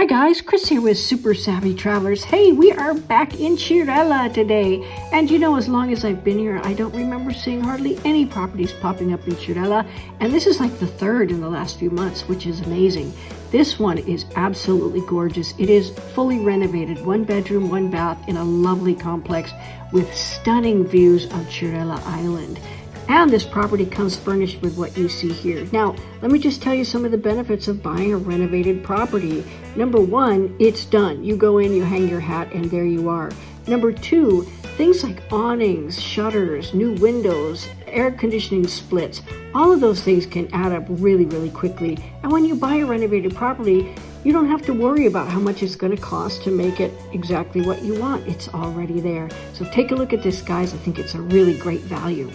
guys, Chris here with Super Savvy Travelers. Hey, we are back in Cirella today. And you know, as long as I've been here, I don't remember seeing hardly any properties popping up in Cirella. And this is like the third in the last few months, which is amazing. This one is absolutely gorgeous. It is fully renovated, 1 bedroom, 1 bath in a lovely complex with stunning views of Cirella Island. And this property comes furnished with what you see here. Now, let me just tell you some of the benefits of buying a renovated property. Number 1, it's done. You go in, you hang your hat, and there you are. Number 2, things like awnings, shutters, new windows, air conditioning splits, all of those things can add up really, really quickly. And when you buy a renovated property, you don't have to worry about how much it's going to cost to make it exactly what you want. It's already there. So take a look at this, guys. I think it's a really great value.